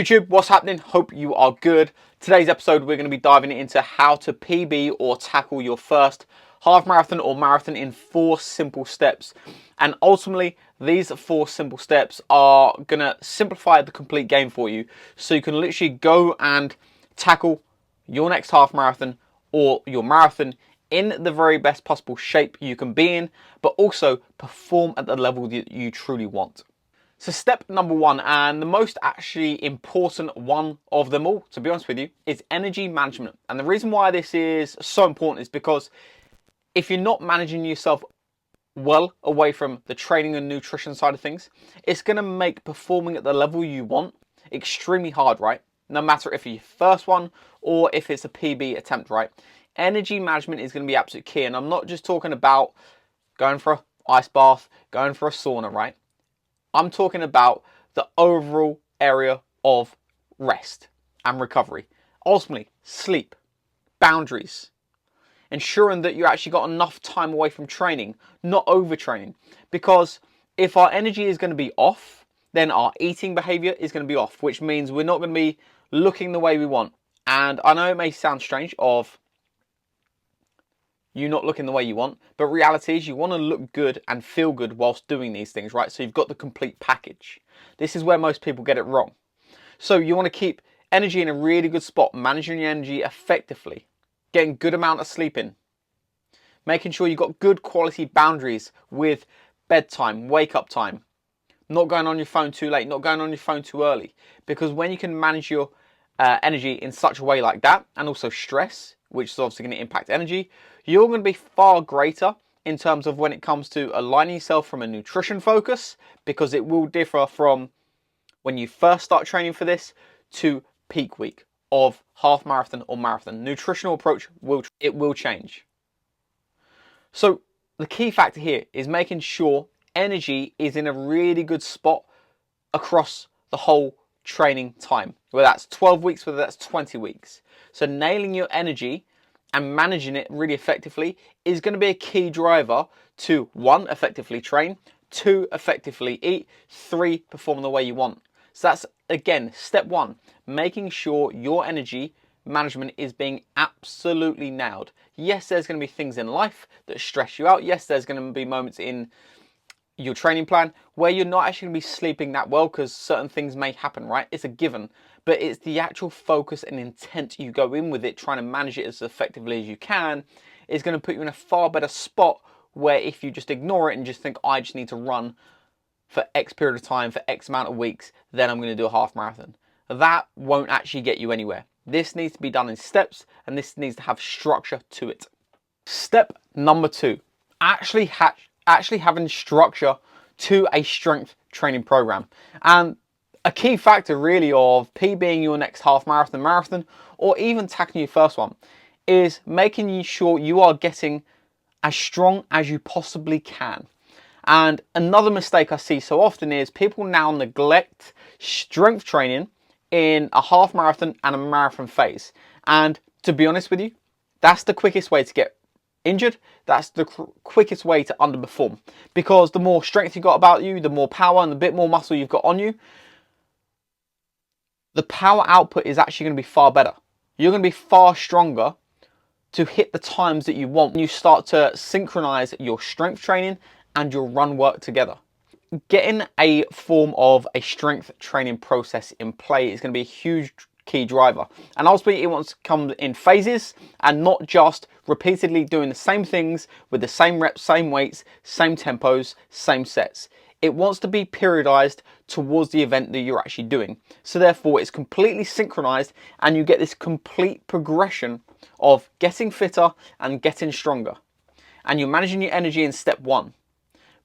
YouTube, what's happening? Hope you are good. Today's episode, we're going to be diving into how to PB or tackle your first half marathon or marathon in 4 simple steps. And ultimately, these 4 simple steps are going to simplify the complete game for you. So you can literally go and tackle your next half marathon or your marathon in the very best possible shape you can be in, but also perform at the level that you truly want. So step number 1, and the most actually important one of them all, to be honest with you, is energy management. And the reason why this is so important is because if you're not managing yourself well away from the training and nutrition side of things, it's going to make performing at the level you want extremely hard, right? No matter if it's your first one or if it's a PB attempt, right? Energy management is going to be absolutely key. And I'm not just talking about going for an ice bath, going for a sauna, right? I'm talking about the overall area of rest and recovery. Ultimately, sleep, boundaries, ensuring that you actually got enough time away from training, not overtraining. Because if our energy is going to be off, then our eating behavior is going to be off, which means we're not going to be looking the way we want. And I know it may sound strange of you not looking the way you want, but reality is you want to look good and feel good whilst doing these things, right? So you've got the complete package. This is where most people get it wrong. So you want to keep energy in a really good spot, managing your energy effectively, getting good amount of sleep in, making sure you've got good quality boundaries with bedtime, wake up time, not going on your phone too late, not going on your phone too early. Because when you can manage your energy in such a way like that, and also stress, which is obviously going to impact energy, you're going to be far greater in terms of when it comes to aligning yourself from a nutrition focus, because it will differ from when you first start training for this to peak week of half marathon or marathon. Nutritional approach will change. So the key factor here is making sure energy is in a really good spot across the whole training time, whether that's 12 weeks, whether that's 20 weeks. So nailing your energy and managing it really effectively is going to be a key driver to 1, effectively train, 2, effectively eat, 3, perform the way you want. So that's, again, step 1, making sure your energy management is being absolutely nailed. Yes, there's going to be things in life that stress you out. Yes, there's going to be moments in your training plan where you're not actually going to be sleeping that well because certain things may happen, right? It's a given, but it's the actual focus and intent you go in with it, trying to manage it as effectively as you can, is going to put you in a far better spot where if you just ignore it and just think, I just need to run for X period of time, for X amount of weeks, then I'm going to do a half marathon. That won't actually get you anywhere. This needs to be done in steps, and this needs to have structure to it. Step number 2, actually having structure to a strength training program. And a key factor really of PBing your next half marathon, or even tackling your first one, is making sure you are getting as strong as you possibly can. And another mistake I see so often is people now neglect strength training in a half marathon and a marathon phase. And to be honest with you, that's the quickest way to get injured. That's the quickest way to underperform, because the more strength you got about you, the more power and the bit more muscle you've got on you, the power output is actually going to be far better. You're going to be far stronger to hit the times that you want when you start to synchronize your strength training and your run work together. Getting a form of a strength training process in play is going to be a huge key driver. And ultimately, it wants to come in phases and not just repeatedly doing the same things with the same reps, same weights, same tempos, same sets. It wants to be periodized towards the event that you're actually doing. So therefore, it's completely synchronized and you get this complete progression of getting fitter and getting stronger. And you're managing your energy in step 1,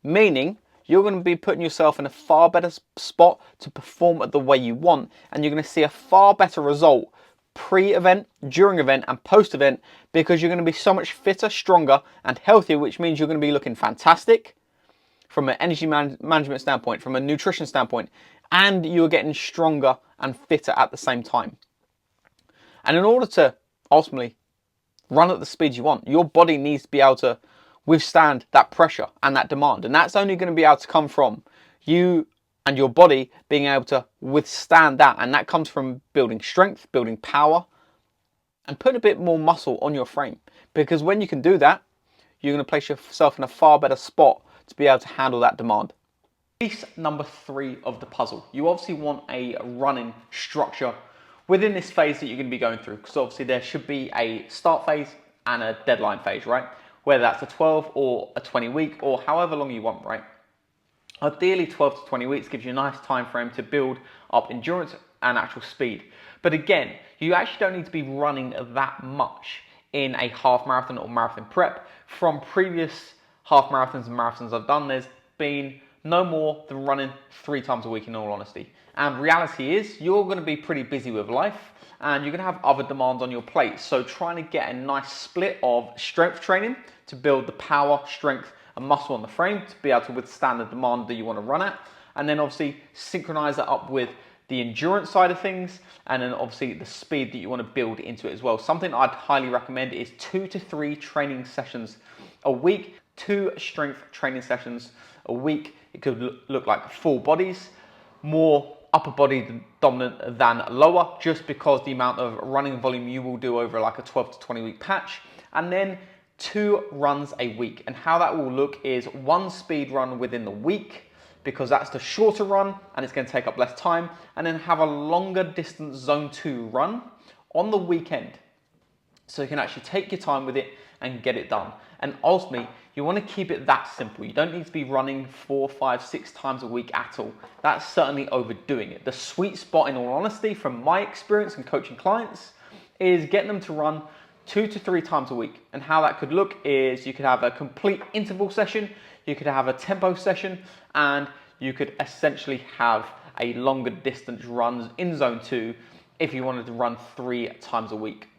meaning you're going to be putting yourself in a far better spot to perform at the way you want, and you're going to see a far better result pre-event, during event, and post-event, because you're going to be so much fitter, stronger, and healthier, which means you're going to be looking fantastic from an energy management standpoint, from a nutrition standpoint, and you're getting stronger and fitter at the same time. And in order to ultimately run at the speed you want, your body needs to be able to withstand that pressure and that demand. And that's only going to be able to come from you and your body being able to withstand that. And that comes from building strength, building power, and putting a bit more muscle on your frame. Because when you can do that, you're going to place yourself in a far better spot to be able to handle that demand. Piece number 3 of the puzzle. You obviously want a running structure within this phase that you're going to be going through. Because obviously there should be a start phase and a deadline phase, right? Whether that's a 12 or a 20 week or however long you want, right? Ideally, 12 to 20 weeks gives you a nice time frame to build up endurance and actual speed. But again, you actually don't need to be running that much in a half marathon or marathon prep. From previous half marathons and marathons I've done, there's been no more than running 3 times a week, in all honesty. And reality is, you're going to be pretty busy with life and you're going to have other demands on your plate. So trying to get a nice split of strength training to build the power, strength, and muscle on the frame to be able to withstand the demand that you want to run at, and then obviously synchronize that up with the endurance side of things, and then obviously the speed that you want to build into it as well. Something I'd highly recommend is 2 to 3 training sessions a week, 2 strength training sessions a week. It could look like full bodies, more upper body dominant than lower, just because the amount of running volume you will do over like a 12 to 20 week patch, and then 2 runs a week. And how that will look is 1 speed run within the week, because that's the shorter run and it's going to take up less time, and then have a longer distance zone 2 run on the weekend, so you can actually take your time with it and get it done. And ultimately, you want to keep it that simple. You don't need to be running 4, 5, 6 times a week at all. That's certainly overdoing it. The sweet spot, in all honesty, from my experience and coaching clients, is getting them to run 2 to 3 times a week. And how that could look is you could have a complete interval session, you could have a tempo session, and you could essentially have a longer distance runs in zone 2 if you wanted to run 3 times a week.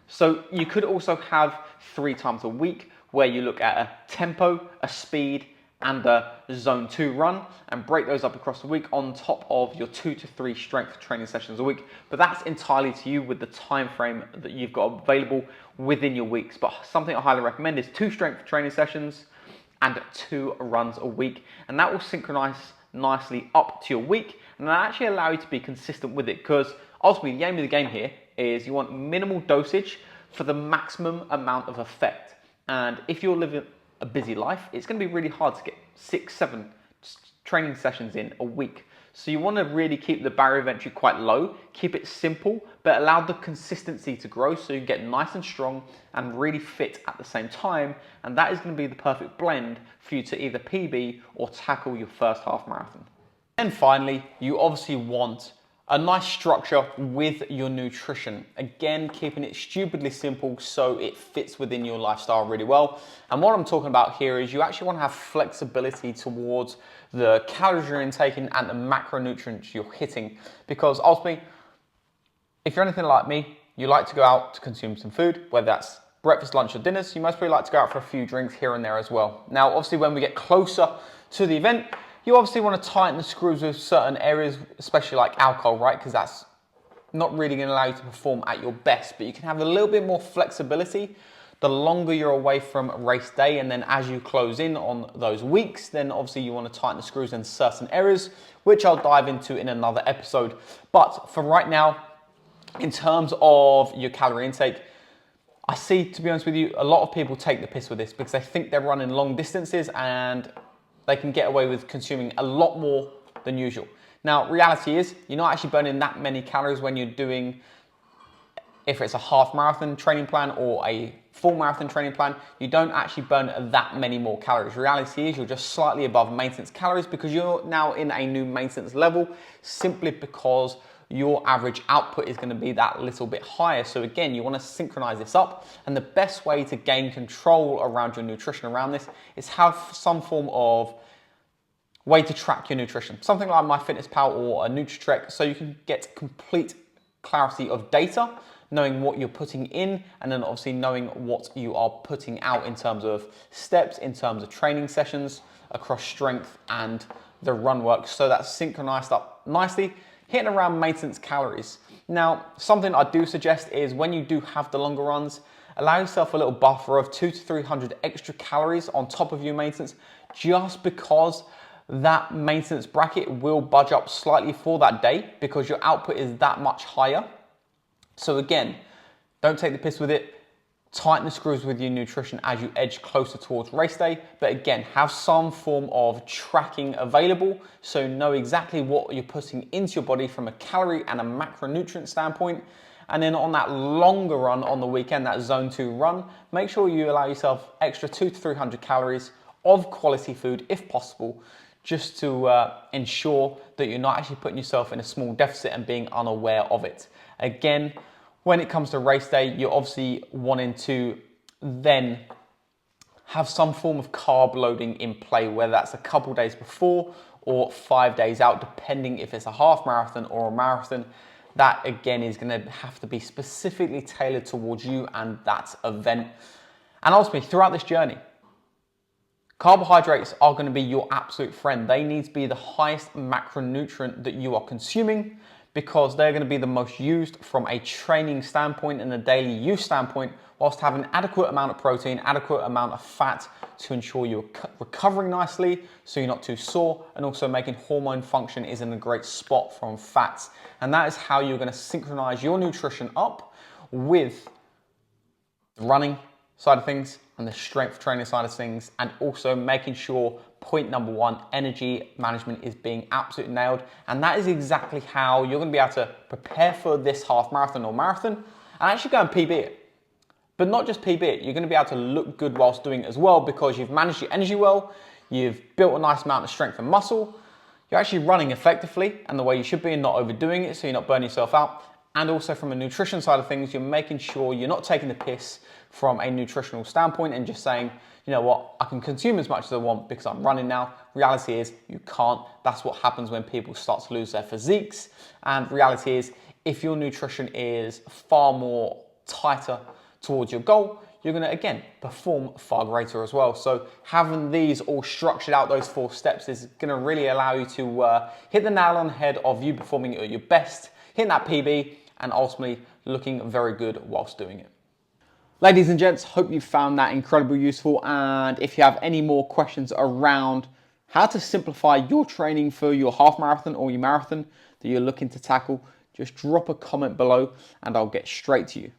So you could also have 3 times a week where you look at a tempo, a speed, and a zone 2 run, and break those up across the week on top of your 2 to 3 strength training sessions a week. But that's entirely to you with the time frame that you've got available within your weeks. But something I highly recommend is 2 strength training sessions and 2 runs a week, and that will synchronize nicely up to your week, and that actually allow you to be consistent with it, because ultimately the aim of the game here is you want minimal dosage for the maximum amount of effect. And if you're living a busy life, it's going to be really hard to get 6, 7 training sessions in a week. So you want to really keep the barrier of entry quite low, keep it simple, but allow the consistency to grow so you can get nice and strong and really fit at the same time. And that is going to be the perfect blend for you to either PB or tackle your first half marathon. And finally, you obviously want a nice structure with your nutrition. Again, keeping it stupidly simple so it fits within your lifestyle really well. And what I'm talking about here is you actually want to have flexibility towards the calories you're intaking and the macronutrients you're hitting. Because ultimately, if you're anything like me, you like to go out to consume some food, whether that's breakfast, lunch, or dinners. You most probably like to go out for a few drinks here and there as well. Now, obviously, when we get closer to the event, you obviously want to tighten the screws with certain areas, especially like alcohol, right? Because that's not really going to allow you to perform at your best, but you can have a little bit more flexibility the longer you're away from race day. And then as you close in on those weeks, then obviously you want to tighten the screws in certain areas, which I'll dive into in another episode. But for right now, in terms of your calorie intake, I see, to be honest with you, a lot of people take the piss with this because they think they're running long distances and they can get away with consuming a lot more than usual. Now, reality is you're not actually burning that many calories when you're doing, if it's a half marathon training plan or a full marathon training plan, you don't actually burn that many more calories. Reality is you're just slightly above maintenance calories because you're now in a new maintenance level, simply because your average output is going to be that little bit higher. So again, you want to synchronize this up, and the best way to gain control around your nutrition around this is have some form of way to track your nutrition, something like MyFitnessPal or a NutriTrek, so you can get complete clarity of data, knowing what you're putting in, and then obviously knowing what you are putting out in terms of steps, in terms of training sessions across strength and the run work. So that's synchronized up nicely, hitting around maintenance calories. Now, something I do suggest is when you do have the longer runs, allow yourself a little buffer of 200 to 300 extra calories on top of your maintenance, just because that maintenance bracket will budge up slightly for that day because your output is that much higher. So again, don't take the piss with it. Tighten the screws with your nutrition as you edge closer towards race day. But again, have some form of tracking available so know exactly what you're putting into your body from a calorie and a macronutrient standpoint. And then on that longer run on the weekend, that zone 2 run, make sure you allow yourself extra 200 to 300 calories of quality food if possible, just to ensure that you're not actually putting yourself in a small deficit and being unaware of it. Again, when it comes to race day, you're obviously wanting to then have some form of carb loading in play, whether that's a couple days before or 5 days out, depending if it's a half marathon or a marathon. That again is going to have to be specifically tailored towards you and that event. And ultimately, throughout this journey, carbohydrates are going to be your absolute friend. They need to be the highest macronutrient that you are consuming because they're going to be the most used from a training standpoint and a daily use standpoint, whilst having adequate amount of protein, adequate amount of fat to ensure you're recovering nicely so you're not too sore, and also making hormone function is in a great spot from fats. And that is how you're going to synchronize your nutrition up with the running side of things and the strength training side of things, and also making sure point number 1, energy management, is being absolutely nailed. And that is exactly how you're going to be able to prepare for this half marathon or marathon and actually go and PB it. But not just PB it, you're going to be able to look good whilst doing it as well, because you've managed your energy well, you've built a nice amount of strength and muscle, you're actually running effectively and the way you should be and not overdoing it so you're not burning yourself out. And also from a nutrition side of things, you're making sure you're not taking the piss from a nutritional standpoint and just saying, you know what, I can consume as much as I want because I'm running now. Reality is you can't. That's what happens when people start to lose their physiques. And reality is, if your nutrition is far more tighter towards your goal, you're going to, again, perform far greater as well. So having these all structured out, those 4 steps, is going to really allow you to hit the nail on the head of you performing at your best, hitting that PB, and ultimately looking very good whilst doing it. Ladies and gents, hope you found that incredibly useful. And if you have any more questions around how to simplify your training for your half marathon or your marathon that you're looking to tackle, just drop a comment below and I'll get straight to you.